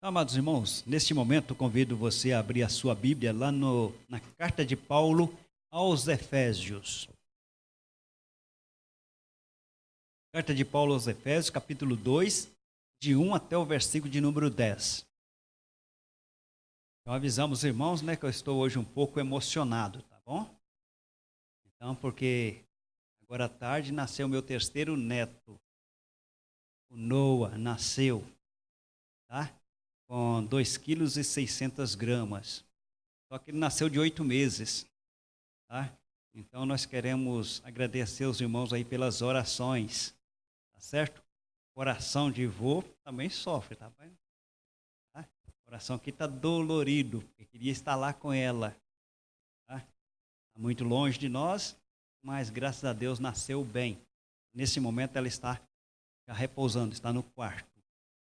Amados irmãos, neste momento convido você a abrir a sua Bíblia lá na carta de Paulo aos Efésios. Carta de Paulo aos Efésios, capítulo 2, de 1 até o versículo de número 10. Então avisamos, irmãos, que eu estou hoje um pouco emocionado, tá bom? Então, porque agora à tarde nasceu meu terceiro neto, o Noah, nasceu, tá? Com 2,6 kg. Só que ele nasceu de 8 meses, tá? Então nós queremos agradecer os irmãos aí pelas orações, tá certo? Coração de vô também sofre, tá bem? Tá? O coração aqui está dolorido, porque queria estar lá com ela, tá? Está muito longe de nós, mas graças a Deus nasceu bem. Nesse momento ela está repousando, está no quarto.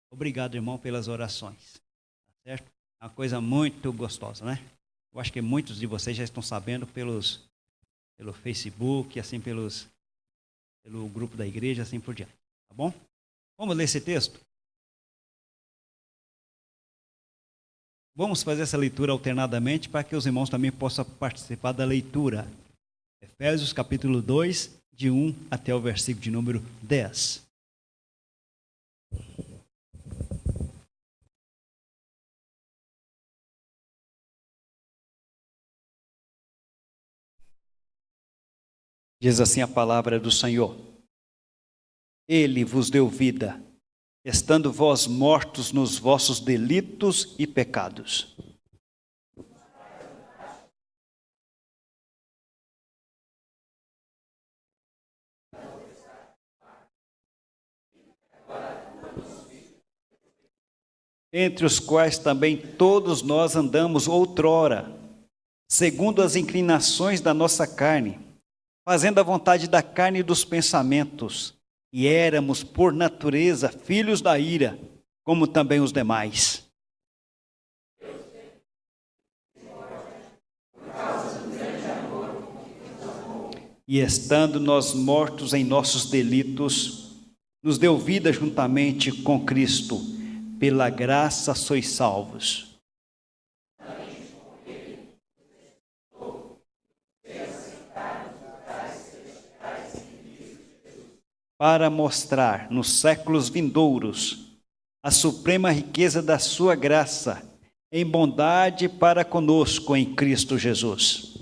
Obrigado, irmão, pelas orações, tá certo? É uma coisa muito gostosa, né? Eu acho que muitos de vocês já estão sabendo pelo Facebook, assim pelo grupo da igreja, assim por diante, tá bom? Vamos ler esse texto? Vamos fazer essa leitura alternadamente para que os irmãos também possam participar da leitura. Efésios capítulo 2, de 1 até o versículo de número 10. Diz assim a palavra do Senhor: Ele vos deu vida, estando vós mortos nos vossos delitos e pecados. Entre os quais também todos nós andamos outrora, segundo as inclinações da nossa carne, fazendo a vontade da carne e dos pensamentos, e éramos, por natureza, filhos da ira, como também os demais. E estando nós mortos em nossos delitos, nos deu vida juntamente com Cristo, pela graça sois salvos. Para mostrar nos séculos vindouros a suprema riqueza da sua graça, em bondade para conosco em Cristo Jesus.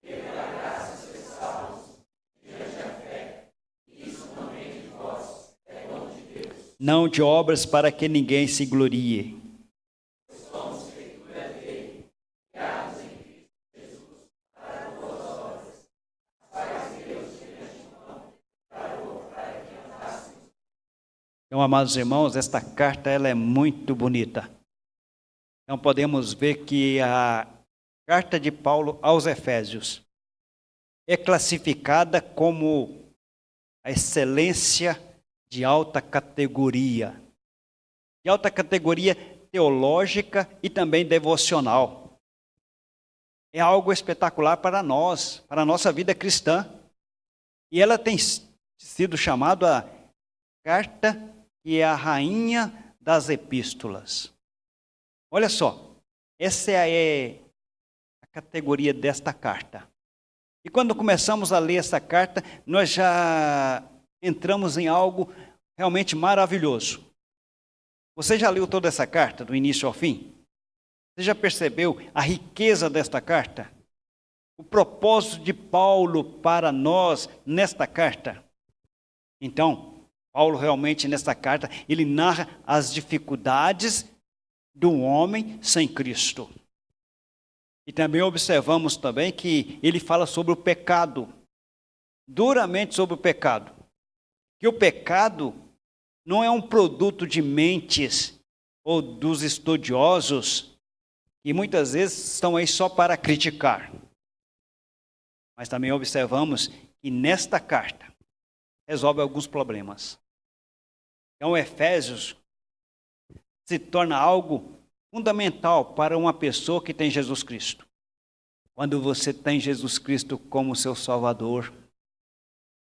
Pela graça sois salvos, mediante a fé, isso não vem de vós, é dom de Deus. Não de obras para que ninguém se glorie. Pois somos feitura dele, criados em Cristo Jesus, para boas obras, as quais Deus de antemão preparou para que andássemos. Então, amados irmãos, esta carta ela é muito bonita. Então podemos ver que a carta de Paulo aos Efésios é classificada como a excelência de alta categoria teológica e também devocional. É algo espetacular para nós, para a nossa vida cristã. E ela tem sido chamada a carta que é a rainha das epístolas. Olha só, essa é a categoria desta carta. E quando começamos a ler essa carta, nós já entramos em algo realmente maravilhoso. Você já leu toda essa carta, do início ao fim? Você já percebeu a riqueza desta carta? O propósito de Paulo para nós nesta carta? Então, Paulo realmente nesta carta, ele narra as dificuldades do homem sem Cristo. E também observamos também que ele fala sobre o pecado, duramente sobre o pecado. Que o pecado não é um produto de mentes ou dos estudiosos, que muitas vezes estão aí só para criticar. Mas também observamos que nesta carta resolve alguns problemas. Então, Efésios se torna algo fundamental para uma pessoa que tem Jesus Cristo. Quando você tem Jesus Cristo como seu Salvador,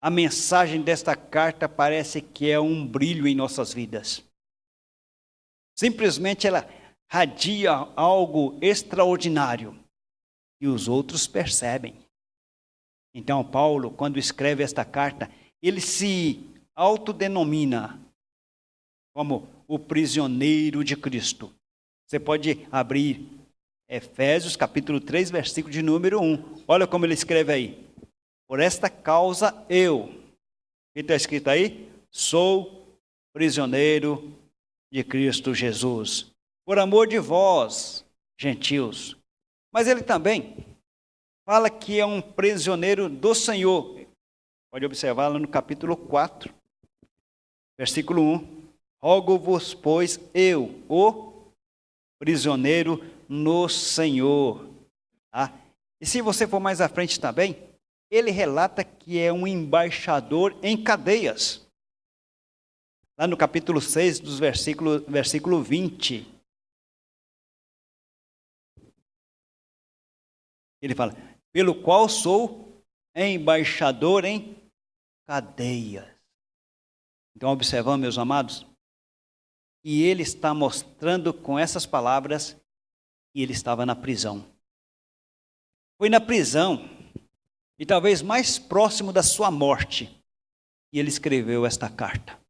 a mensagem desta carta parece que é um brilho em nossas vidas. Simplesmente ela radia algo extraordinário e os outros percebem. Então, Paulo, quando escreve esta carta, ele se autodenomina como o prisioneiro de Cristo. Você pode abrir Efésios capítulo 3, versículo de número 1. Olha como ele escreve aí. Por esta causa eu, o que está escrito aí? Sou prisioneiro de Cristo Jesus, por amor de vós, gentios. Mas ele também fala que é um prisioneiro do Senhor. Pode observar lá no capítulo 4, versículo 1. Rogo-vos, pois, eu, o prisioneiro no Senhor. Tá? E se você for mais à frente também, ele relata que é um embaixador em cadeias. Lá no capítulo 6, versículo 20. Ele fala, pelo qual sou embaixador em cadeias. Então, observamos, meus amados, que ele está mostrando com essas palavras que ele estava na prisão. Foi na prisão, e talvez mais próximo da sua morte, que ele escreveu esta carta.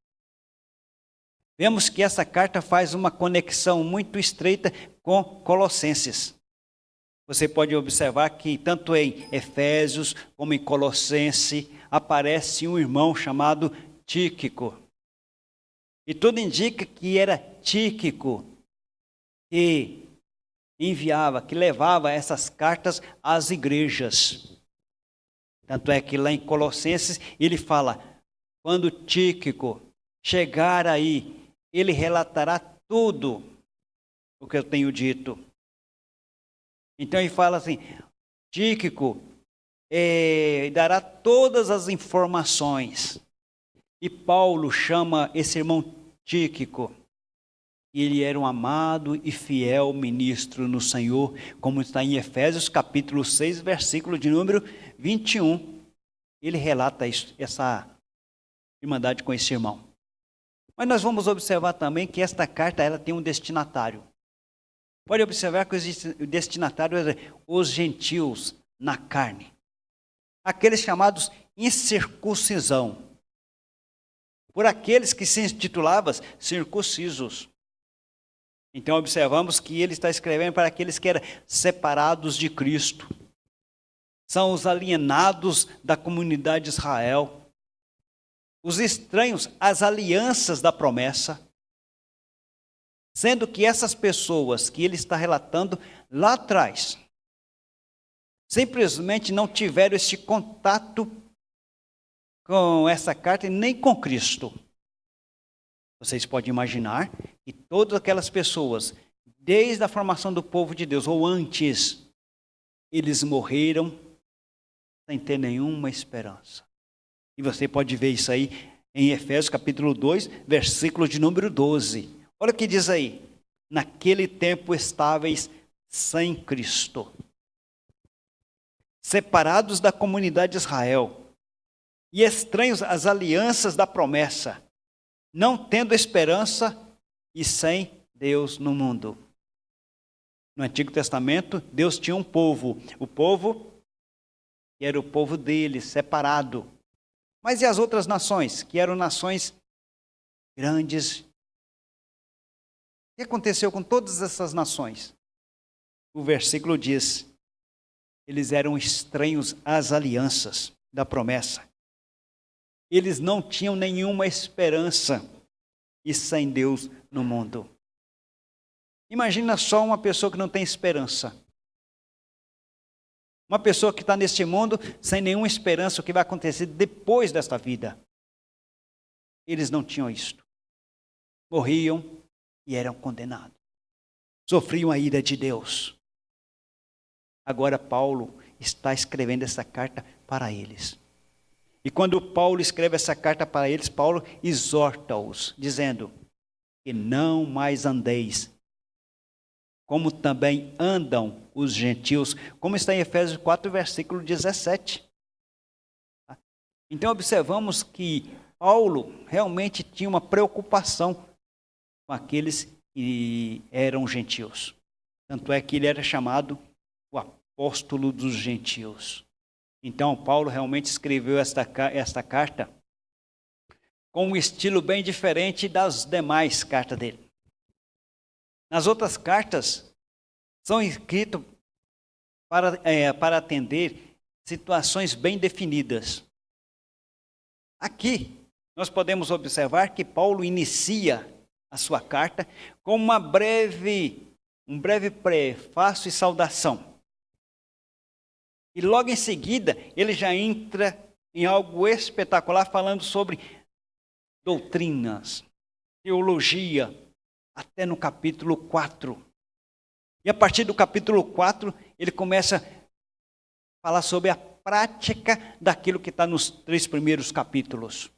Vemos que essa carta faz uma conexão muito estreita com Colossenses. Você pode observar que tanto em Efésios como em Colossenses aparece um irmão chamado Tíquico. E tudo indica que era Tíquico que enviava, que levava essas cartas às igrejas. Tanto é que lá em Colossenses ele fala, quando Tíquico chegar aí, ele relatará tudo o que eu tenho dito. Então ele fala assim, Tíquico dará todas as informações. E Paulo chama esse irmão Tíquico. Ele era um amado e fiel ministro no Senhor, como está em Efésios capítulo 6, versículo de número 21. Ele relata essa irmandade com esse irmão. Mas nós vamos observar também que esta carta ela tem um destinatário. Pode observar que o destinatário é os gentios na carne. Aqueles chamados incircuncisão. Por aqueles que se intitulavam circuncisos. Então observamos que ele está escrevendo para aqueles que eram separados de Cristo. São os alienados da comunidade de Israel. Os estranhos às alianças da promessa. Sendo que essas pessoas que ele está relatando lá atrás, simplesmente não tiveram esse contato com essa carta e nem com Cristo. Vocês podem imaginar que todas aquelas pessoas, desde a formação do povo de Deus, ou antes, eles morreram sem ter nenhuma esperança. E você pode ver isso aí em Efésios capítulo 2, versículo de número 12. Olha o que diz aí. Naquele tempo estáveis sem Cristo, separados da comunidade de Israel, e estranhos às alianças da promessa, não tendo esperança e sem Deus no mundo. No Antigo Testamento, Deus tinha um povo. O povo que era o povo dele, separado. Mas e as outras nações, que eram nações grandes? O que aconteceu com todas essas nações? O versículo diz, eles eram estranhos às alianças da promessa. Eles não tinham nenhuma esperança e sem Deus no mundo. Imagina só uma pessoa que não tem esperança. Uma pessoa que está neste mundo sem nenhuma esperança o que vai acontecer depois desta vida. Eles não tinham isto. Morriam e eram condenados. Sofriam a ira de Deus. Agora Paulo está escrevendo essa carta para eles. E quando Paulo escreve essa carta para eles, Paulo exorta-os, dizendo que não mais andeis, como também andam os gentios, como está em Efésios 4, versículo 17. Então observamos que Paulo realmente tinha uma preocupação com aqueles que eram gentios. Tanto é que ele era chamado o apóstolo dos gentios. Então, Paulo realmente escreveu esta carta com um estilo bem diferente das demais cartas dele. Nas outras cartas, são escritas para atender situações bem definidas. Aqui, nós podemos observar que Paulo inicia a sua carta com um breve prefácio e saudação. E logo em seguida, ele já entra em algo espetacular, falando sobre doutrinas, teologia, até no capítulo 4. E a partir do capítulo 4, ele começa a falar sobre a prática daquilo que está nos 3 primeiros capítulos.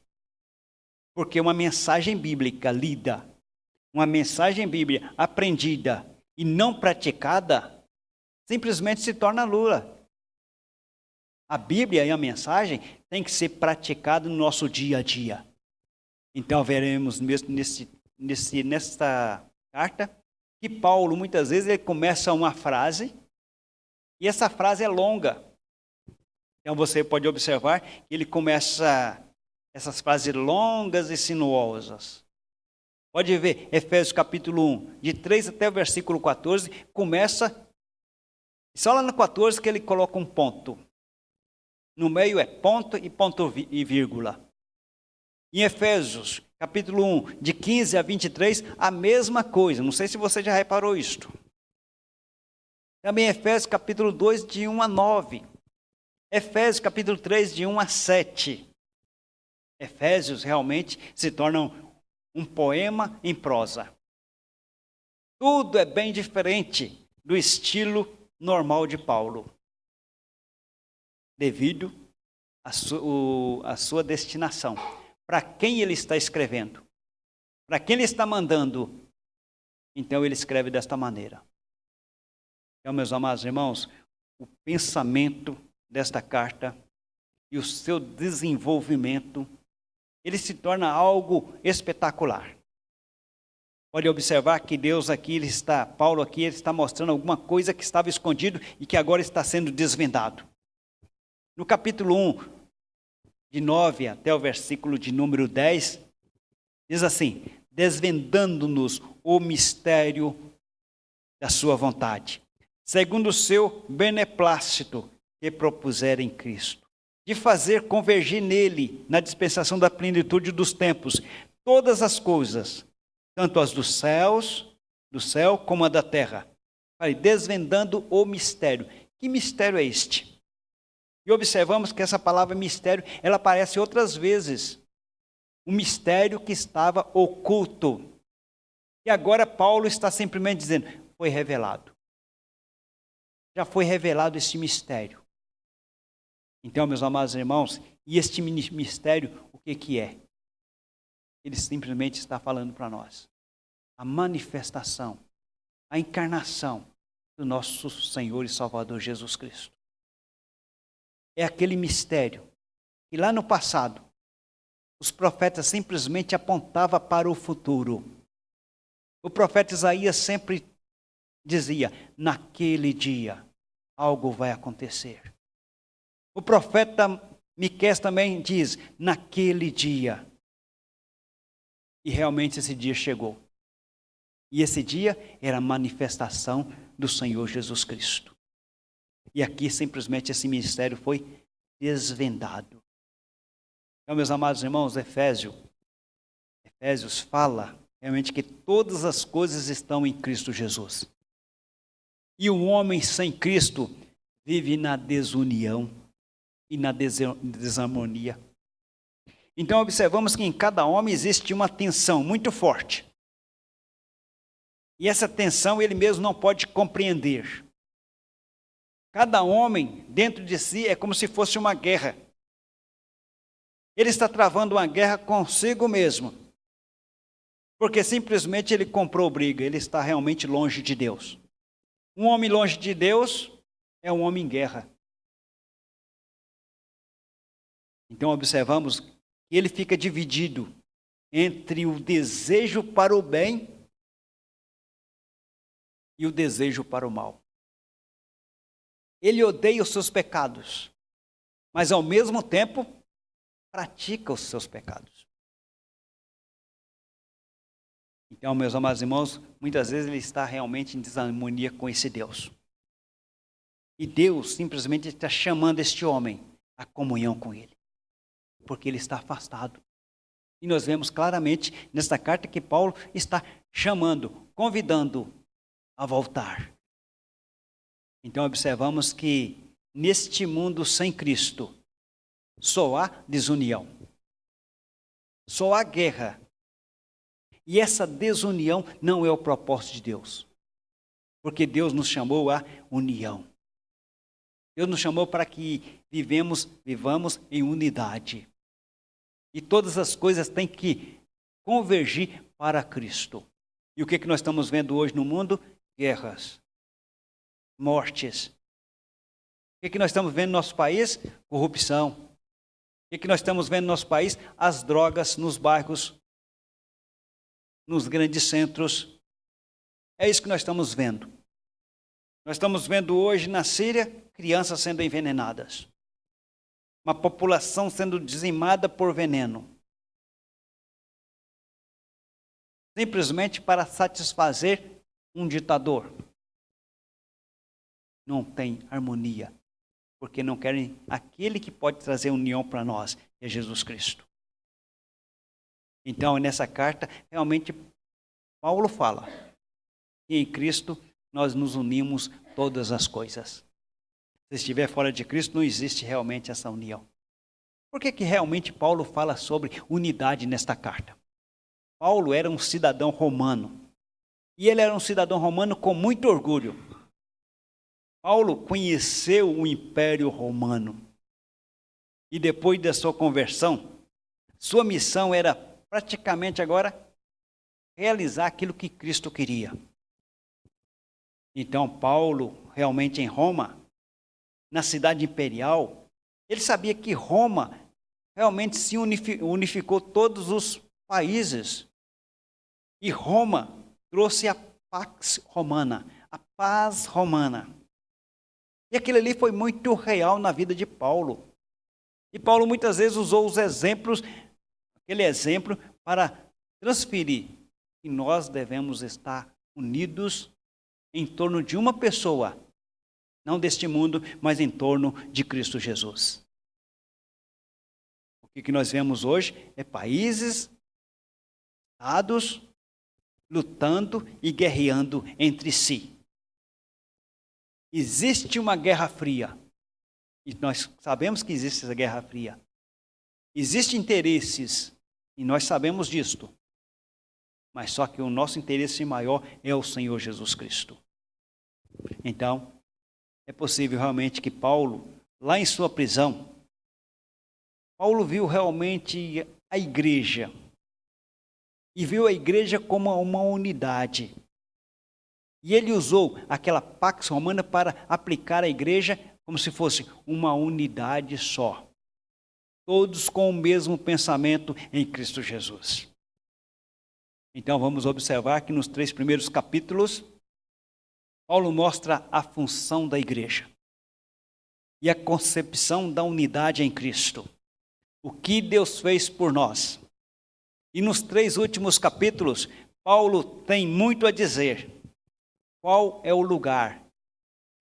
Porque uma mensagem bíblica lida, uma mensagem bíblica aprendida e não praticada, simplesmente se torna nula. A Bíblia e a mensagem tem que ser praticada no nosso dia a dia. Então veremos nesta carta que Paulo, muitas vezes, ele começa uma frase e essa frase é longa. Então você pode observar que ele começa essas frases longas e sinuosas. Pode ver, Efésios capítulo 1, de 3 até o versículo 14, começa, só lá no 14 que ele coloca um ponto. No meio é ponto e vírgula. Em Efésios, capítulo 1, de 15 a 23, a mesma coisa. Não sei se você já reparou isto. Também Efésios, capítulo 2, de 1 a 9. Efésios, capítulo 3, de 1 a 7. Efésios realmente se tornam um poema em prosa. Tudo é bem diferente do estilo normal de Paulo, devido à sua destinação. Para quem ele está escrevendo? Para quem ele está mandando? Então ele escreve desta maneira. Então, meus amados irmãos, o pensamento desta carta e o seu desenvolvimento, ele se torna algo espetacular. Pode observar que Paulo aqui, ele está mostrando alguma coisa que estava escondido e que agora está sendo desvendado. No capítulo 1, de 9 até o versículo de número 10, diz assim: desvendando-nos o mistério da sua vontade, segundo o seu beneplácito que propusera em Cristo, de fazer convergir nele, na dispensação da plenitude dos tempos, todas as coisas, tanto as do céu como a da terra. Desvendando o mistério. Que mistério é este? E observamos que essa palavra mistério, ela aparece outras vezes. Um mistério que estava oculto. E agora Paulo está simplesmente dizendo, foi revelado. Já foi revelado esse mistério. Então, meus amados irmãos, e este mistério, o que é? Ele simplesmente está falando para nós. A manifestação, a encarnação do nosso Senhor e Salvador Jesus Cristo. É aquele mistério que lá no passado, os profetas simplesmente apontavam para o futuro. O profeta Isaías sempre dizia, naquele dia, algo vai acontecer. O profeta Miqueias também diz, naquele dia. E realmente esse dia chegou. E esse dia era a manifestação do Senhor Jesus Cristo. E aqui simplesmente esse mistério foi desvendado. Então, meus amados irmãos, Efésios fala realmente que todas as coisas estão em Cristo Jesus. E o homem sem Cristo vive na desunião e na desarmonia. Então observamos que em cada homem existe uma tensão muito forte. E essa tensão ele mesmo não pode compreender. Cada homem dentro de si é como se fosse uma guerra. Ele está travando uma guerra consigo mesmo. Porque simplesmente ele comprou briga, ele está realmente longe de Deus. Um homem longe de Deus é um homem em guerra. Então observamos que ele fica dividido entre o desejo para o bem e o desejo para o mal. Ele odeia os seus pecados, mas ao mesmo tempo pratica os seus pecados. Então, meus amados irmãos, muitas vezes ele está realmente em desarmonia com esse Deus. E Deus simplesmente está chamando este homem à comunhão com ele, porque ele está afastado. E nós vemos claramente nesta carta que Paulo está chamando, convidando a voltar. Então observamos que neste mundo sem Cristo só há desunião, só há guerra. E essa desunião não é o propósito de Deus, porque Deus nos chamou à união. Deus nos chamou para que vivamos em unidade. E todas as coisas têm que convergir para Cristo. E o que nós estamos vendo hoje no mundo? Guerras, mortes. O que nós estamos vendo no nosso país? Corrupção. O que nós estamos vendo no nosso país? As drogas nos bairros, nos grandes centros. É isso que nós estamos vendo. Nós estamos vendo hoje na Síria crianças sendo envenenadas. Uma população sendo dizimada por veneno. Simplesmente para satisfazer um ditador. Não tem harmonia, porque não querem aquele que pode trazer união para nós, que é Jesus Cristo. Então, nessa carta, realmente, Paulo fala que em Cristo nós nos unimos todas as coisas. Se estiver fora de Cristo, não existe realmente essa união. Por que realmente Paulo fala sobre unidade nesta carta? Paulo era um cidadão romano. E ele era um cidadão romano com muito orgulho. Paulo conheceu o Império Romano. E depois da sua conversão, sua missão era praticamente agora realizar aquilo que Cristo queria. Então, Paulo, realmente em Roma, na cidade imperial, ele sabia que Roma realmente se unificou todos os países. E Roma trouxe a pax romana, a paz romana. E aquilo ali foi muito real na vida de Paulo. E Paulo muitas vezes usou os exemplos, aquele exemplo, para transferir que nós devemos estar unidos em torno de uma pessoa, não deste mundo, mas em torno de Cristo Jesus. O que nós vemos hoje é países, estados, lutando e guerreando entre si. Existe uma guerra fria, e nós sabemos que existe essa guerra fria. Existem interesses, e nós sabemos disto. Mas só que o nosso interesse maior é o Senhor Jesus Cristo. Então, é possível realmente que Paulo, lá em sua prisão, Paulo viu realmente a igreja. E viu a igreja como uma unidade. E ele usou aquela pax romana para aplicar a igreja como se fosse uma unidade só. Todos com o mesmo pensamento em Cristo Jesus. Então vamos observar que nos 3 primeiros capítulos, Paulo mostra a função da igreja. E a concepção da unidade em Cristo. O que Deus fez por nós. E nos 3 últimos capítulos, Paulo tem muito a dizer. Qual é o lugar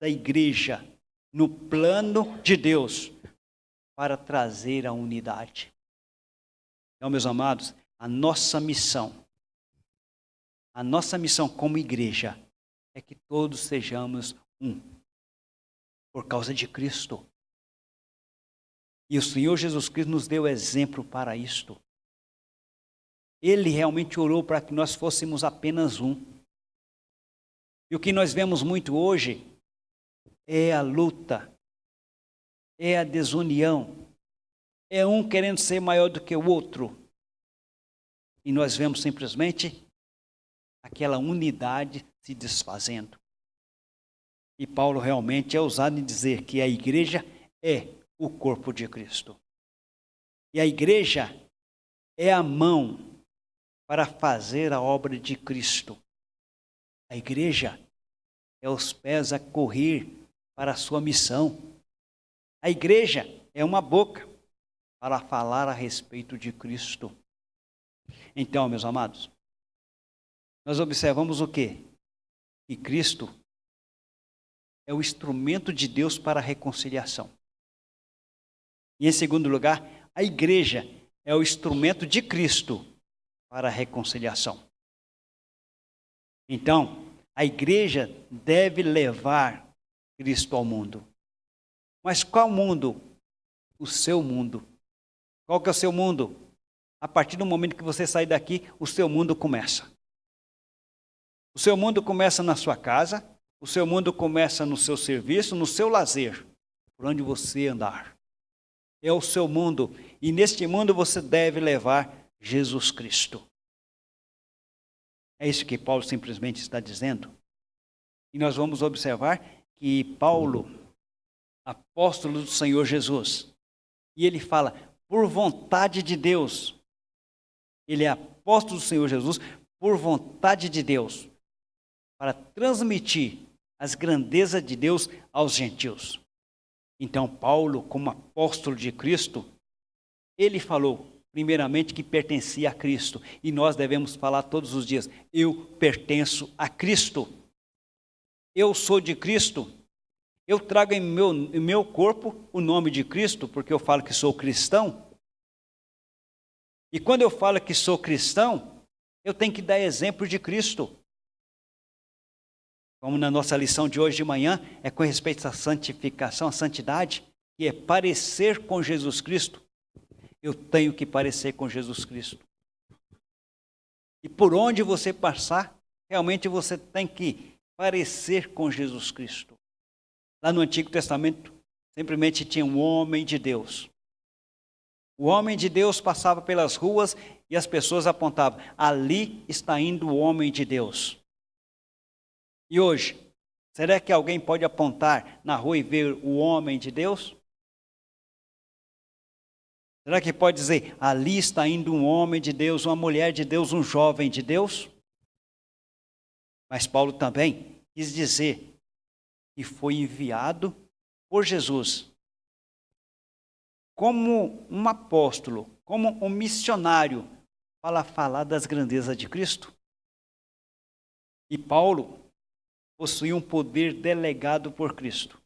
da igreja no plano de Deus para trazer a unidade? Então, meus amados, a nossa missão como igreja é que todos sejamos um, por causa de Cristo. E o Senhor Jesus Cristo nos deu exemplo para isto. Ele realmente orou para que nós fôssemos apenas um. E o que nós vemos muito hoje é a luta, é a desunião, é um querendo ser maior do que o outro. E nós vemos simplesmente aquela unidade se desfazendo. E Paulo realmente é ousado em dizer que a igreja é o corpo de Cristo. E a igreja é a mão para fazer a obra de Cristo. A igreja é os pés a correr para a sua missão. A igreja é uma boca para falar a respeito de Cristo. Então, meus amados, nós observamos o quê? Que Cristo é o instrumento de Deus para a reconciliação. E em segundo lugar, a igreja é o instrumento de Cristo para a reconciliação. Então, a igreja deve levar Cristo ao mundo. Mas qual mundo? O seu mundo. Qual que é o seu mundo? A partir do momento que você sair daqui, o seu mundo começa. O seu mundo começa na sua casa, o seu mundo começa no seu serviço, no seu lazer, por onde você andar. É o seu mundo, e neste mundo você deve levar Jesus Cristo. É isso que Paulo simplesmente está dizendo. E nós vamos observar que Paulo, apóstolo do Senhor Jesus, e ele fala, por vontade de Deus, ele é apóstolo do Senhor Jesus, por vontade de Deus, para transmitir as grandezas de Deus aos gentios. Então, Paulo, como apóstolo de Cristo, ele falou, primeiramente, que pertencia a Cristo. E nós devemos falar todos os dias, eu pertenço a Cristo. Eu sou de Cristo. Eu trago em meu corpo o nome de Cristo, porque eu falo que sou cristão. E quando eu falo que sou cristão, eu tenho que dar exemplo de Cristo. Como na nossa lição de hoje de manhã, é com respeito à santificação, à santidade, que é parecer com Jesus Cristo. Eu tenho que parecer com Jesus Cristo. E por onde você passar, realmente você tem que parecer com Jesus Cristo. Lá no Antigo Testamento, simplesmente tinha um homem de Deus. O homem de Deus passava pelas ruas e as pessoas apontavam, ali está indo o homem de Deus. E hoje, será que alguém pode apontar na rua e ver o homem de Deus? Será que pode dizer, ali está indo um homem de Deus, uma mulher de Deus, um jovem de Deus? Mas Paulo também quis dizer que foi enviado por Jesus como um apóstolo, como um missionário, para falar das grandezas de Cristo. E Paulo possui um poder delegado por Cristo.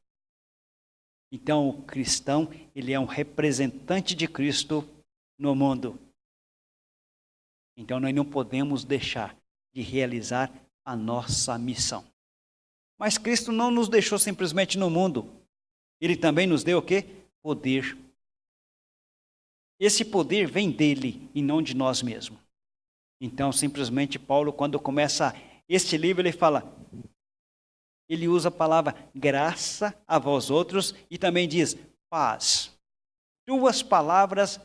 Então, o cristão, ele é um representante de Cristo no mundo. Então, nós não podemos deixar de realizar a nossa missão. Mas Cristo não nos deixou simplesmente no mundo. Ele também nos deu o quê? Poder. Esse poder vem dele e não de nós mesmos. Então, simplesmente, Paulo, quando começa este livro, ele fala... Ele usa a palavra graça a vós outros e também diz paz. Duas palavras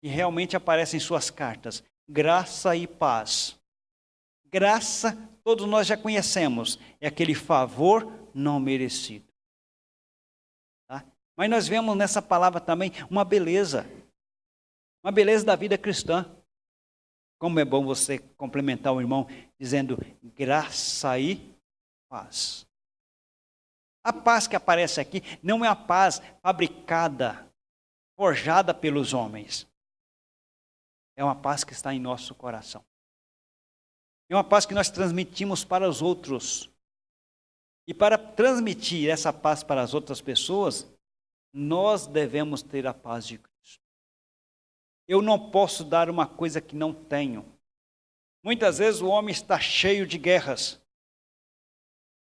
que realmente aparecem em suas cartas. Graça e paz. Graça, todos nós já conhecemos. É aquele favor não merecido. Tá? Mas nós vemos nessa palavra também uma beleza. Uma beleza da vida cristã. Como é bom você complementar o irmão dizendo graça e paz. A paz que aparece aqui não é a paz fabricada, forjada pelos homens. É uma paz que está em nosso coração. É uma paz que nós transmitimos para os outros. E para transmitir essa paz para as outras pessoas, nós devemos ter a paz de Cristo. Eu não posso dar uma coisa que não tenho. Muitas vezes o homem está cheio de guerras.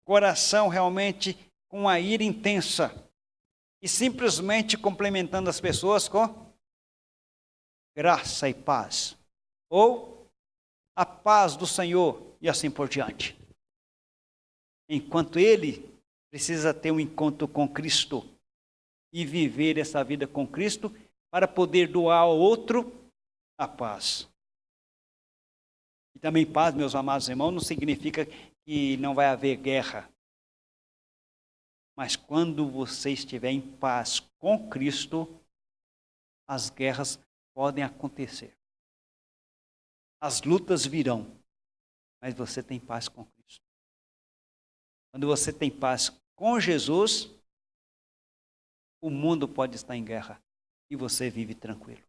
Coração realmente com a ira intensa e simplesmente complementando as pessoas com graça e paz, ou a paz do Senhor e assim por diante. Enquanto ele precisa ter um encontro com Cristo e viver essa vida com Cristo para poder doar ao outro a paz. E também paz, meus amados irmãos, não significa que não vai haver guerra. Mas quando você estiver em paz com Cristo, as guerras podem acontecer. As lutas virão, mas você tem paz com Cristo. Quando você tem paz com Jesus, o mundo pode estar em guerra e você vive tranquilo.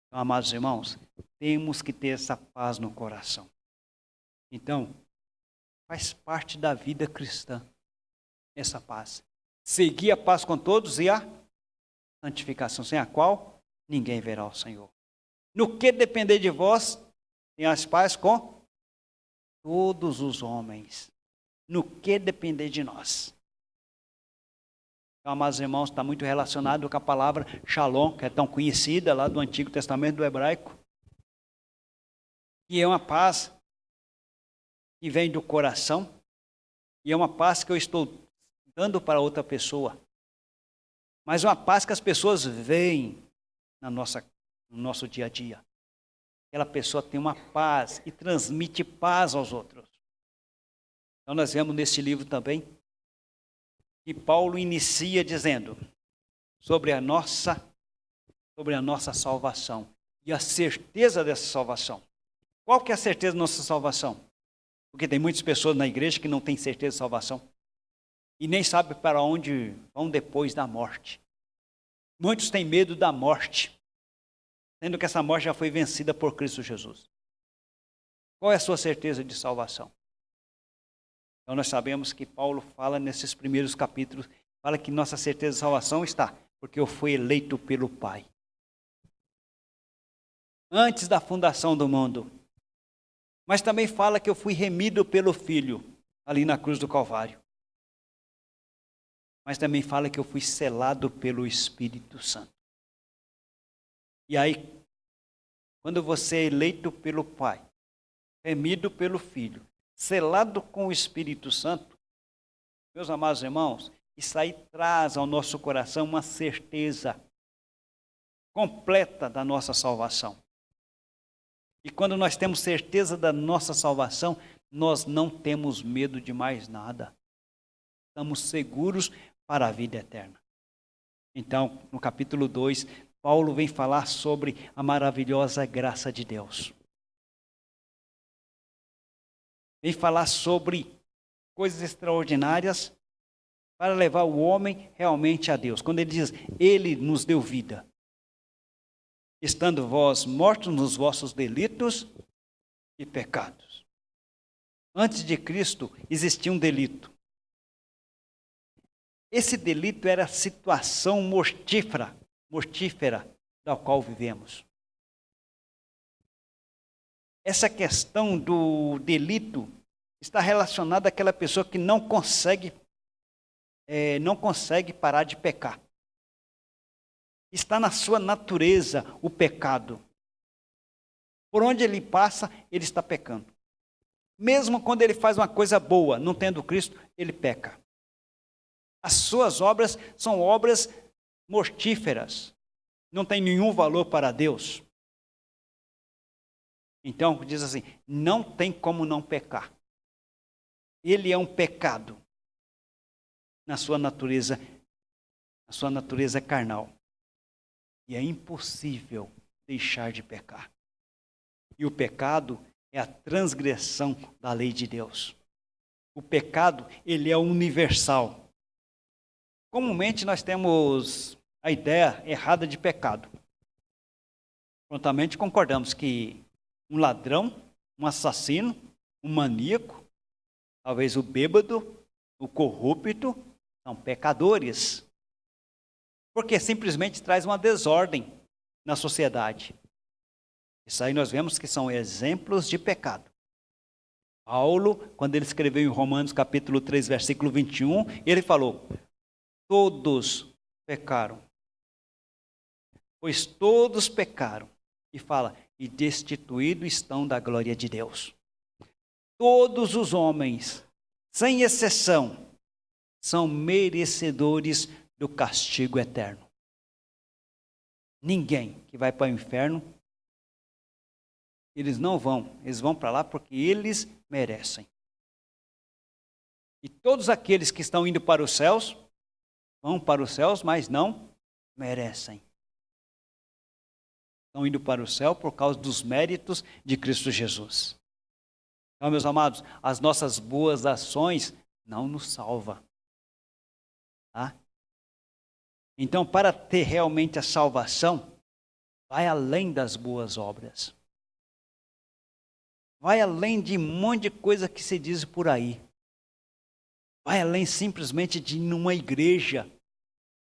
Então, amados irmãos, temos que ter essa paz no coração. Então, faz parte da vida cristã essa paz. Seguir a paz com todos e a santificação, sem a qual ninguém verá o Senhor. No que depender de vós, tenhais paz com todos os homens. No que depender de nós. Então, amados irmãos, está muito relacionado com a palavra Shalom, que é tão conhecida lá do Antigo Testamento do hebraico. E é uma paz que vem do coração. E é uma paz que eu estou dando para outra pessoa. Mas uma paz que as pessoas veem no nosso dia a dia. Aquela pessoa tem uma paz e transmite paz aos outros. Então nós vemos nesse livro também que Paulo inicia dizendo sobre a nossa salvação e a certeza dessa salvação. Qual que é a certeza da nossa salvação? Porque tem muitas pessoas na igreja que não têm certeza de salvação e nem sabem para onde vão depois da morte. Muitos têm medo da morte, sendo que essa morte já foi vencida por Cristo Jesus. Qual é a sua certeza de salvação? Então nós sabemos que Paulo fala nesses primeiros capítulos, fala que nossa certeza de salvação está, porque eu fui eleito pelo Pai. Antes da fundação do mundo. Mas também fala que eu fui remido pelo Filho, ali na cruz do Calvário. Mas também fala que eu fui selado pelo Espírito Santo. E aí, quando você é eleito pelo Pai, remido pelo Filho, selado com o Espírito Santo, meus amados irmãos, isso aí traz ao nosso coração uma certeza completa da nossa salvação. E quando nós temos certeza da nossa salvação, nós não temos medo de mais nada. Estamos seguros para a vida eterna. Então, no capítulo 2, Paulo vem falar sobre a maravilhosa graça de Deus. Vem falar sobre coisas extraordinárias para levar o homem realmente a Deus. Quando ele diz, ele nos deu vida. Estando vós mortos nos vossos delitos e pecados. Antes de Cristo existia um delito. Esse delito era a situação mortífera da qual vivemos. Essa questão do delito está relacionada àquela pessoa que não consegue parar de pecar. Está na sua natureza o pecado. Por onde ele passa, ele está pecando. Mesmo quando ele faz uma coisa boa, não tendo Cristo, ele peca. As suas obras são obras mortíferas. Não tem nenhum valor para Deus. Então, diz assim, não tem como não pecar. Ele é um pecado na sua natureza carnal. E é impossível deixar de pecar. E o pecado é a transgressão da lei de Deus. O pecado, ele é universal. Comumente nós temos a ideia errada de pecado. Prontamente concordamos que um ladrão, um assassino, um maníaco, talvez o bêbado, o corrupto, são pecadores. Porque simplesmente traz uma desordem na sociedade. Isso aí nós vemos que são exemplos de pecado. Paulo, quando ele escreveu em Romanos capítulo 3, versículo 21, ele falou, todos pecaram. Pois todos pecaram. E fala, e destituídos estão da glória de Deus. Todos os homens, sem exceção, são merecedores do castigo eterno. Ninguém que vai para o inferno, eles não vão, eles vão para lá porque eles merecem. E todos aqueles que estão indo para os céus, vão para os céus, mas não merecem. Estão indo para o céu por causa dos méritos de Cristo Jesus. Então, meus amados, as nossas boas ações não nos salvam. Tá? Então, para ter realmente a salvação, vai além das boas obras. Vai além de um monte de coisa que se diz por aí. Vai além simplesmente de ir numa igreja,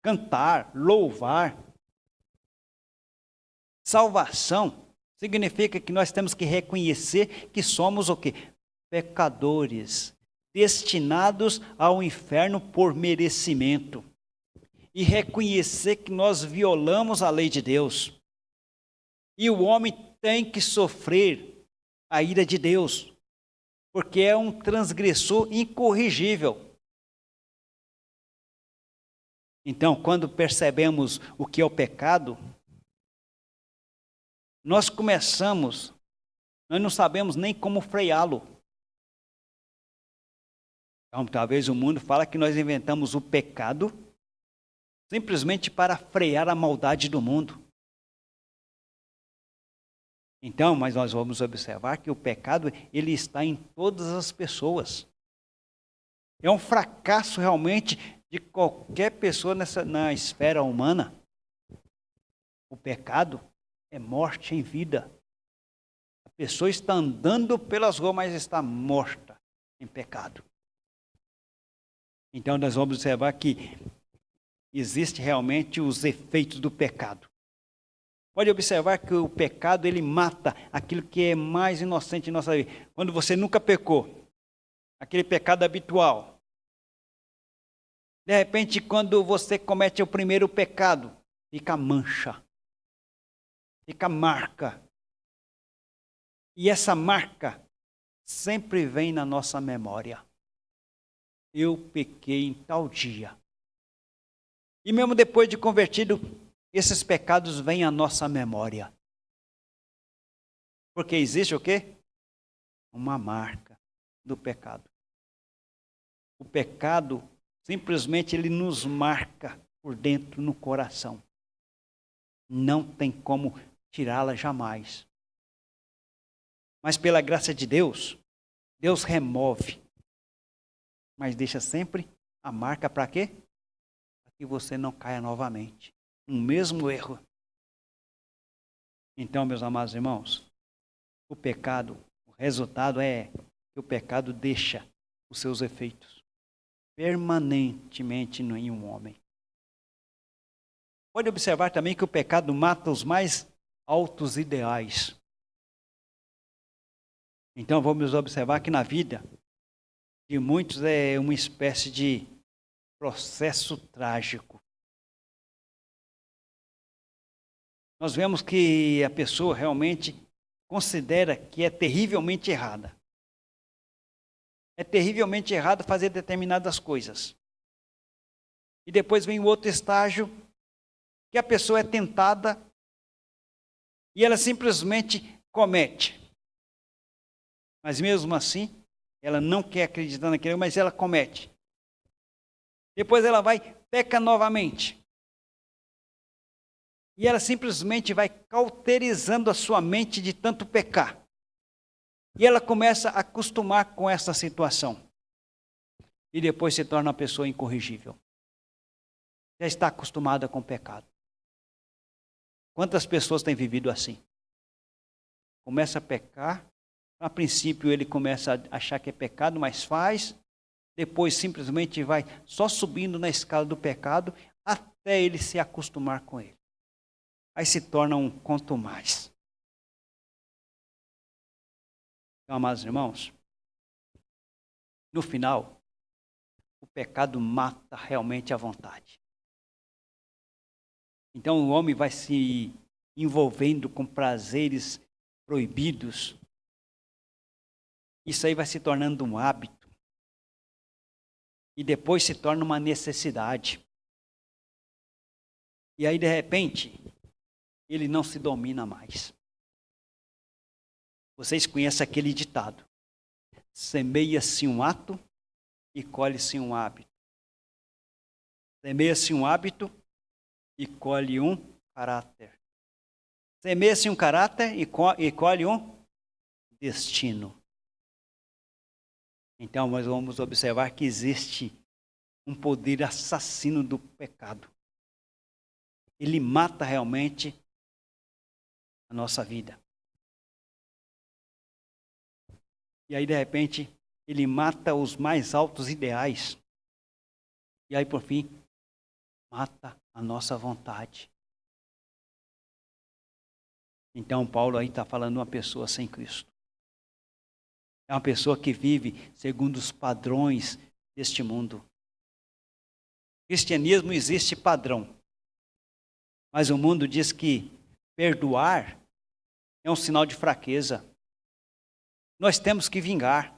cantar, louvar. Salvação significa que nós temos que reconhecer que somos o quê? Pecadores, destinados ao inferno por merecimento. E reconhecer que nós violamos a lei de Deus. E o homem tem que sofrer a ira de Deus, porque é um transgressor incorrigível. Então, quando percebemos o que é o pecado, nós não sabemos nem como freá-lo. Então, talvez o mundo fala que nós inventamos o pecado simplesmente para frear a maldade do mundo. Então, mas nós vamos observar que o pecado, ele está em todas as pessoas. É um fracasso realmente de qualquer pessoa na esfera humana. O pecado é morte em vida. A pessoa está andando pelas ruas, mas está morta em pecado. Então nós vamos observar que existe realmente os efeitos do pecado. Pode observar que o pecado, ele mata aquilo que é mais inocente em nossa vida. Quando você nunca pecou, aquele pecado habitual. De repente, quando você comete o primeiro pecado, fica mancha, fica marca. E essa marca sempre vem na nossa memória. Eu pequei em tal dia. E mesmo depois de convertido, esses pecados vêm à nossa memória. Porque existe o quê? Uma marca do pecado. O pecado, simplesmente, ele nos marca por dentro no coração. Não tem como tirá-la jamais. Mas pela graça de Deus, Deus remove. Mas deixa sempre a marca para quê? Para que você não caia novamente. Um mesmo erro. Então, meus amados irmãos, o pecado, o resultado é que o pecado deixa os seus efeitos permanentemente em um homem. Pode observar também que o pecado mata os mais altos ideais. Então vamos observar que na vida de muitos é uma espécie de processo trágico. Nós vemos que a pessoa realmente considera que é terrivelmente errada. É terrivelmente errado fazer determinadas coisas. E depois vem o outro estágio, que a pessoa é tentada e ela simplesmente comete. Mas mesmo assim, ela não quer acreditar naquilo, mas ela comete. Depois ela vai, peca novamente. E ela simplesmente vai cauterizando a sua mente de tanto pecar. E ela começa a acostumar com essa situação. E depois se torna uma pessoa incorrigível. Já está acostumada com o pecado. Quantas pessoas têm vivido assim? Começa a pecar, a princípio ele começa a achar que é pecado, mas faz, depois simplesmente vai só subindo na escala do pecado, até ele se acostumar com ele. Aí se torna um quanto mais. Então, amados irmãos, no final, o pecado mata realmente a vontade. Então o homem vai se envolvendo com prazeres proibidos. Isso aí vai se tornando um hábito. E depois se torna uma necessidade. E aí, de repente, ele não se domina mais. Vocês conhecem aquele ditado: semeia-se um ato e colhe-se um hábito. Semeia-se um hábito e colhe um caráter. Semeia-se um caráter e colhe um destino. Então, nós vamos observar que existe um poder assassino do pecado. Ele mata realmente a nossa vida. E aí, de repente, ele mata os mais altos ideais. E aí, por fim, mata a nossa vontade. Então, Paulo aí está falando de uma pessoa sem Cristo. É uma pessoa que vive segundo os padrões deste mundo. No cristianismo existe padrão. Mas o mundo diz que perdoar é um sinal de fraqueza. Nós temos que vingar.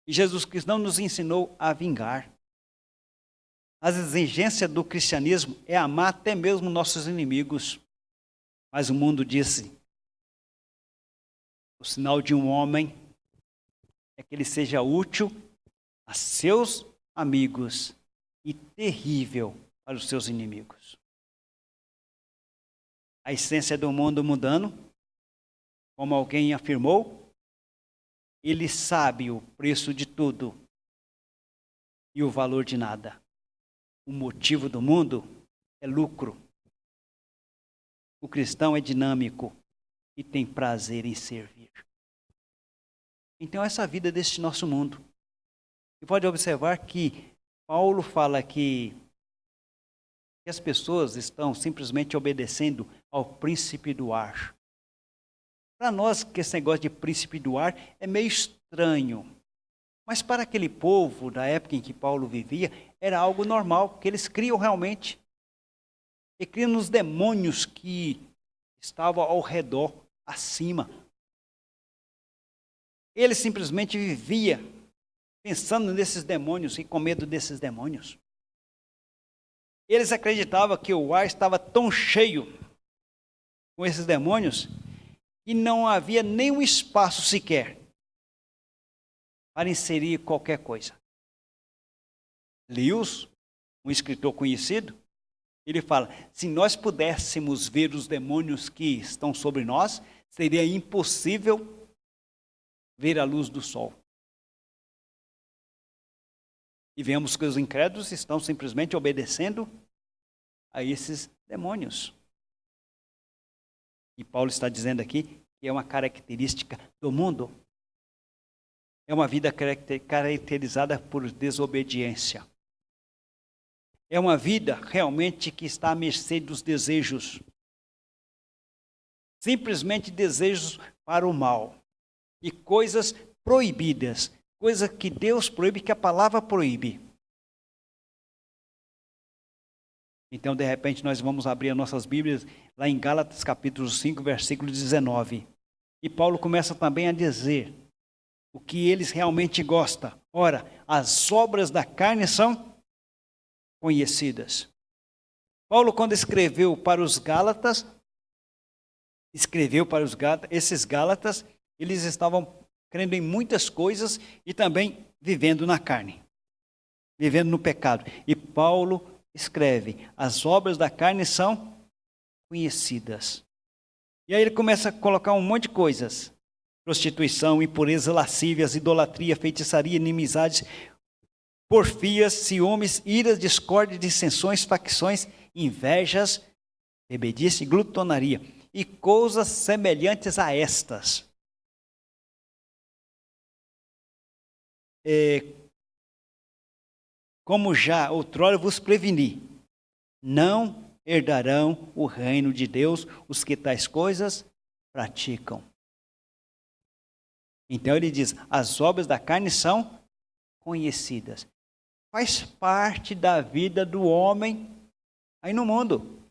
E Jesus Cristo não nos ensinou a vingar. As exigências do cristianismo é amar até mesmo nossos inimigos. Mas o mundo disse, o sinal de um homem é que ele seja útil a seus amigos e terrível para os seus inimigos. A essência do mundo mudando, como alguém afirmou, ele sabe o preço de tudo e o valor de nada. O motivo do mundo é lucro. O cristão é dinâmico e tem prazer em servir. Então, essa vida deste nosso mundo. Você pode observar que Paulo fala que as pessoas estão simplesmente obedecendo ao príncipe do ar. Para nós, que esse negócio de príncipe do ar é meio estranho. Mas para aquele povo, da época em que Paulo vivia, era algo normal, que eles criam realmente. E criam nos demônios que estavam ao redor, acima. Ele simplesmente vivia pensando nesses demônios e com medo desses demônios. Eles acreditavam que o ar estava tão cheio com esses demônios que não havia nenhum espaço sequer para inserir qualquer coisa. Lewis, um escritor conhecido, ele fala, se nós pudéssemos ver os demônios que estão sobre nós, seria impossível ver a luz do sol. E vemos que os incrédulos estão simplesmente obedecendo a esses demônios. E Paulo está dizendo aqui que é uma característica do mundo. É uma vida caracterizada por desobediência. É uma vida realmente que está à mercê dos desejos. Simplesmente desejos para o mal. E coisas proibidas. Coisa que Deus proíbe, que a palavra proíbe. Então, de repente, nós vamos abrir as nossas Bíblias lá em Gálatas capítulo 5, versículo 19. E Paulo começa também a dizer o que eles realmente gostam. Ora, as obras da carne são conhecidas. Paulo, quando escreveu para os Gálatas, esses Gálatas, eles estavam crendo em muitas coisas e também vivendo na carne, vivendo no pecado. E Paulo escreve, as obras da carne são conhecidas. E aí ele começa a colocar um monte de coisas. Prostituição, impureza, lascívias, idolatria, feitiçaria, inimizades, porfias, ciúmes, iras, discórdia, dissensões, facções, invejas, bebedice, glutonaria e coisas semelhantes a estas. Como já outrora vos preveni, não herdarão o reino de Deus os que tais coisas praticam. Então ele diz, as obras da carne são conhecidas. Faz parte da vida do homem aí no mundo.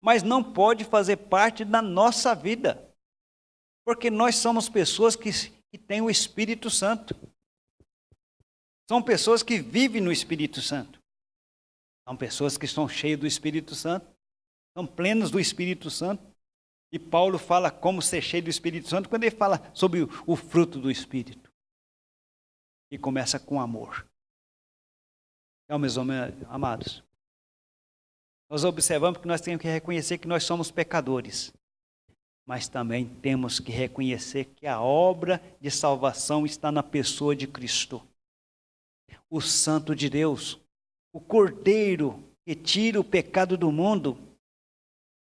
Mas não pode fazer parte da nossa vida. Porque nós somos pessoas que têm o Espírito Santo. São pessoas que vivem no Espírito Santo. São pessoas que estão cheias do Espírito Santo. São plenas do Espírito Santo. E Paulo fala como ser cheio do Espírito Santo quando ele fala sobre o fruto do Espírito. E começa com amor. Então, meus amados, nós observamos que nós temos que reconhecer que nós somos pecadores. mas também temos que reconhecer que a obra de salvação está na pessoa de Cristo, o Santo de Deus, o Cordeiro que tira o pecado do mundo.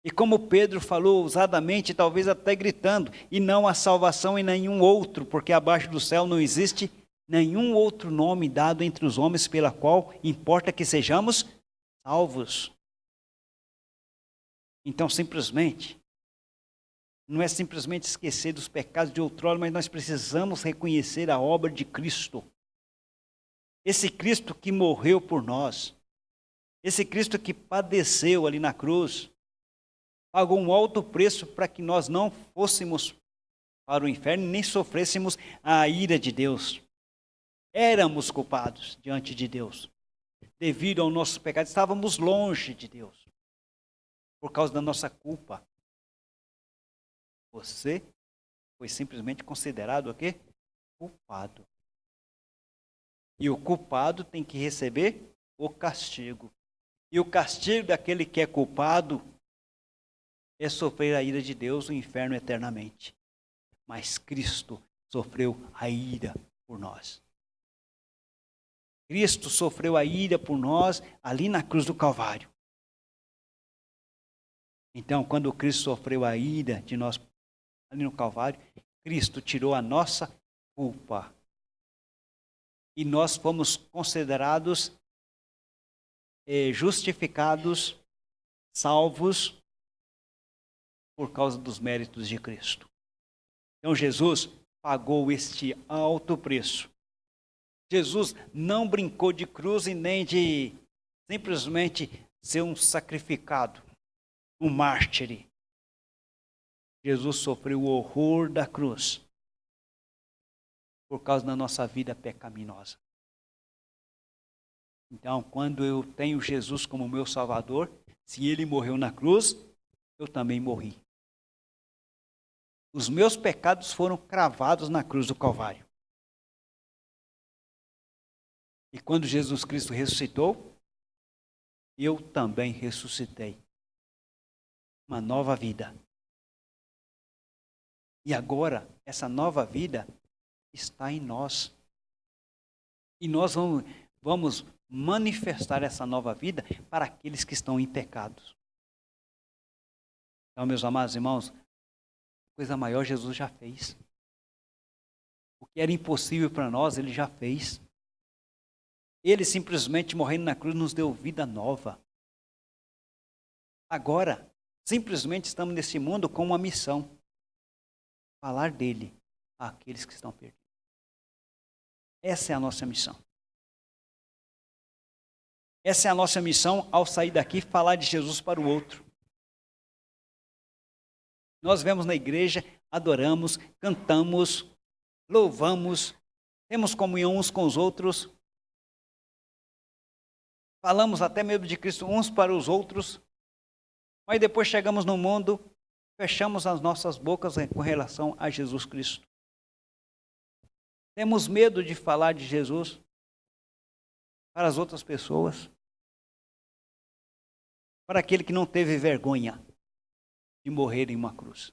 E como Pedro falou ousadamente, talvez até gritando, e não há salvação em nenhum outro, porque abaixo do céu não existe nenhum outro nome dado entre os homens pela qual importa que sejamos salvos. Então, não é simplesmente esquecer dos pecados de outrora, mas nós precisamos reconhecer a obra de Cristo. Esse Cristo que morreu por nós, esse Cristo que padeceu ali na cruz, pagou um alto preço para que nós não fôssemos para o inferno, nem sofrêssemos a ira de Deus. Éramos culpados diante de Deus. Devido ao nosso pecado, estávamos longe de Deus. Por causa da nossa culpa. Você foi simplesmente considerado o quê? Culpado. E o culpado tem que receber o castigo. E o castigo daquele que é culpado é sofrer a ira de Deus, o inferno eternamente. Mas Cristo sofreu a ira por nós. Cristo sofreu a ira por nós ali na cruz do Calvário. Então, quando Cristo sofreu a ira de nós ali no Calvário, Cristo tirou a nossa culpa. E nós fomos considerados justificados, salvos, por causa dos méritos de Cristo. Então Jesus pagou este alto preço. Jesus não brincou de cruz e nem de simplesmente ser um sacrificado, um mártir. Jesus sofreu o horror da cruz por causa da nossa vida pecaminosa. Então, quando eu tenho Jesus como meu Salvador, se Ele morreu na cruz, eu também morri. Os meus pecados foram cravados na cruz do Calvário. E quando Jesus Cristo ressuscitou, eu também ressuscitei. Uma nova vida. E agora, essa nova vida está em nós. E nós vamos manifestar essa nova vida para aqueles que estão em pecados. Então, meus amados irmãos, coisa maior Jesus já fez. O que era impossível para nós, Ele já fez. Ele simplesmente morrendo na cruz nos deu vida nova. Agora, simplesmente estamos nesse mundo com uma missão. Falar dele àqueles que estão perdidos. Essa é a nossa missão. Essa é a nossa missão ao sair daqui, falar de Jesus para o outro. Nós vemos na igreja, adoramos, cantamos, louvamos, temos comunhão uns com os outros, falamos até mesmo de Cristo uns para os outros, mas depois chegamos no mundo, fechamos as nossas bocas com relação a Jesus Cristo. Temos medo de falar de Jesus para as outras pessoas, para aquele que não teve vergonha de morrer em uma cruz.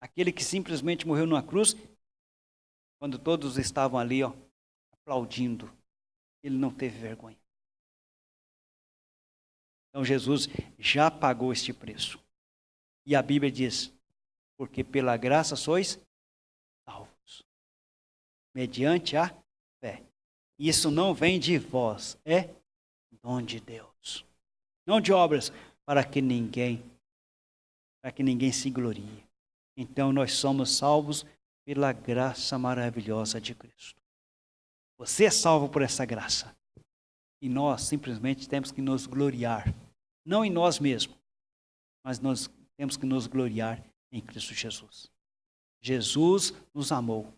Aquele que simplesmente morreu numa cruz, quando todos estavam ali, aplaudindo, ele não teve vergonha. Então Jesus já pagou este preço. E a Bíblia diz, porque pela graça sois salvos, mediante a fé. Isso não vem de vós, é dom de Deus. Não de obras, para que ninguém se glorie. Então nós somos salvos pela graça maravilhosa de Cristo. Você é salvo por essa graça. E nós simplesmente temos que nos gloriar. Não em nós mesmos, mas nós temos que nos gloriar em Cristo Jesus. Jesus nos amou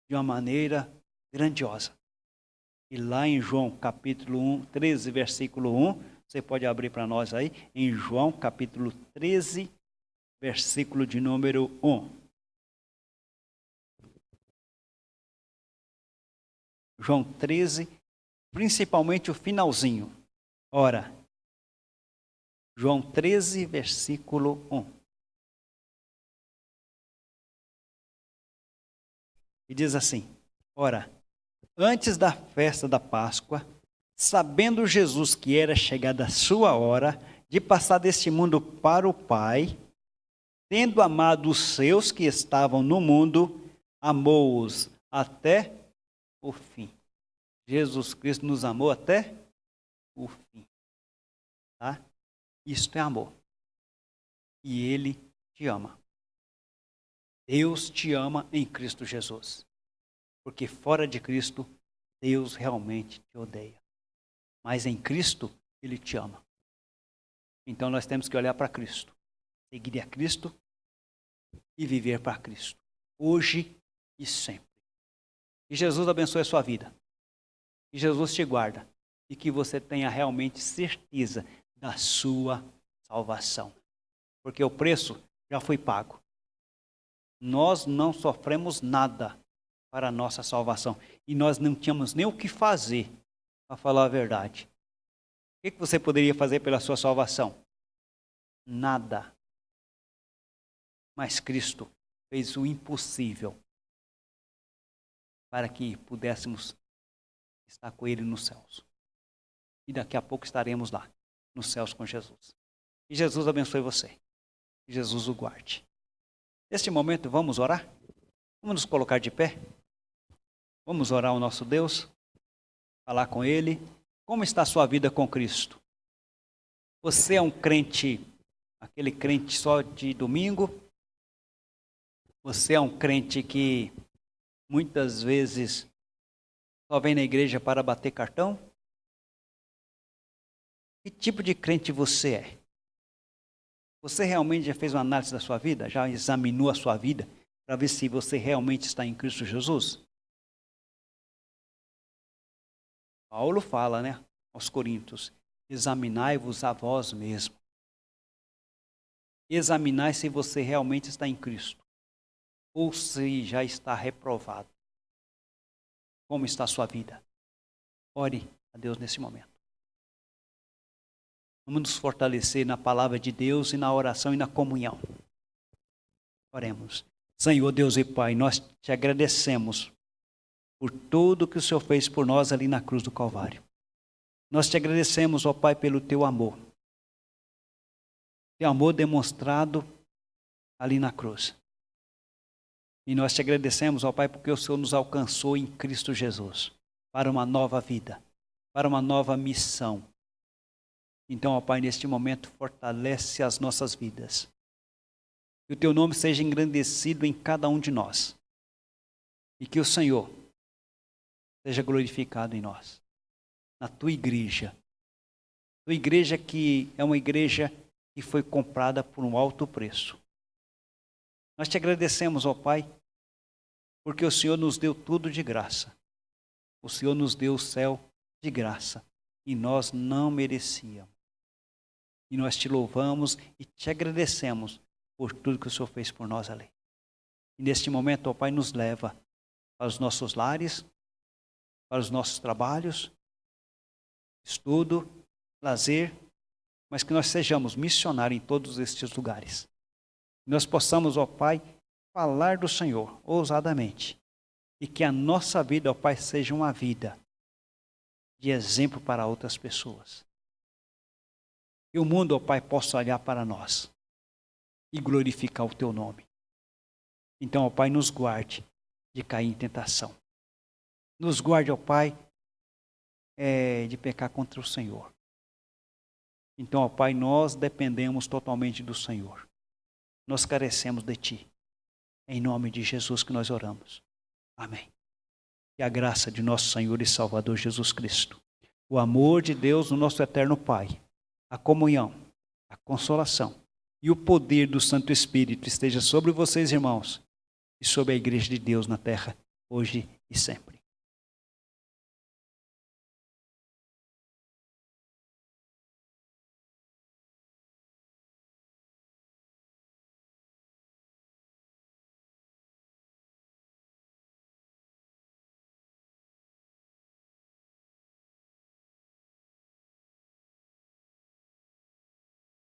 de uma maneira grandiosa. E lá em João capítulo 13, versículo 1, você pode abrir para nós aí, em João capítulo 13, versículo de número 1. João 13, principalmente o finalzinho. Ora, João 13, versículo 1. E diz assim: ora, antes da festa da Páscoa, sabendo Jesus que era chegada a sua hora de passar deste mundo para o Pai, tendo amado os seus que estavam no mundo, amou-os até o fim. Jesus Cristo nos amou até o fim. Tá? Isto é amor. E Ele te ama. Deus te ama em Cristo Jesus. Porque fora de Cristo, Deus realmente te odeia. Mas em Cristo, Ele te ama. Então nós temos que olhar para Cristo. Seguir a Cristo e viver para Cristo. Hoje e sempre. Que Jesus abençoe a sua vida. Que Jesus te guarda. E que você tenha realmente certeza da sua salvação. Porque o preço já foi pago. Nós não sofremos nada para a nossa salvação. E nós não tínhamos nem o que fazer, para falar a verdade. O que você poderia fazer pela sua salvação? Nada. Mas Cristo fez o impossível para que pudéssemos estar com Ele nos céus. E daqui a pouco estaremos lá, nos céus com Jesus. E Jesus abençoe você. E Jesus o guarde. Neste momento, vamos orar? Vamos nos colocar de pé? Vamos orar ao nosso Deus? Falar com Ele? Como está a sua vida com Cristo? Você é um crente, aquele crente só de domingo? Você é um crente que muitas vezes só vem na igreja para bater cartão? Que tipo de crente você é? Você realmente já fez uma análise da sua vida? Já examinou a sua vida para ver se você realmente está em Cristo Jesus? Paulo fala, né, aos Coríntios, examinai-vos a vós mesmo. Examinai se você realmente está em Cristo ou se já está reprovado. Como está a sua vida? Ore a Deus nesse momento. Vamos nos fortalecer na palavra de Deus e na oração e na comunhão. Oremos. Senhor Deus e Pai, nós te agradecemos por tudo que o Senhor fez por nós ali na cruz do Calvário. Nós te agradecemos, ó Pai, pelo teu amor. Teu amor demonstrado ali na cruz. E nós te agradecemos, ó Pai, porque o Senhor nos alcançou em Cristo Jesus para uma nova vida, para uma nova missão. Então, ó Pai, neste momento, fortalece as nossas vidas. Que o Teu nome seja engrandecido em cada um de nós. E que o Senhor seja glorificado em nós. Na Tua igreja. Tua igreja que é uma igreja que foi comprada por um alto preço. Nós te agradecemos, ó Pai, porque o Senhor nos deu tudo de graça. O Senhor nos deu o céu de graça. E nós não merecíamos. E nós te louvamos e te agradecemos por tudo que o Senhor fez por nós ali. E neste momento, ó Pai, nos leva para os nossos lares, para os nossos trabalhos, estudo, lazer, mas que nós sejamos missionários em todos estes lugares. Que nós possamos, ó Pai, falar do Senhor ousadamente. E que a nossa vida, ó Pai, seja uma vida de exemplo para outras pessoas. Que o mundo, ó Pai, possa olhar para nós e glorificar o Teu nome. Então, ó Pai, nos guarde de cair em tentação. Nos guarde, ó Pai, de pecar contra o Senhor. Então, ó Pai, nós dependemos totalmente do Senhor. Nós carecemos de Ti. Em nome de Jesus que nós oramos. Amém. Que a graça de nosso Senhor e Salvador Jesus Cristo, o amor de Deus, o nosso eterno Pai, a comunhão, a consolação e o poder do Santo Espírito esteja sobre vocês, irmãos, e sobre a igreja de Deus na terra, hoje e sempre.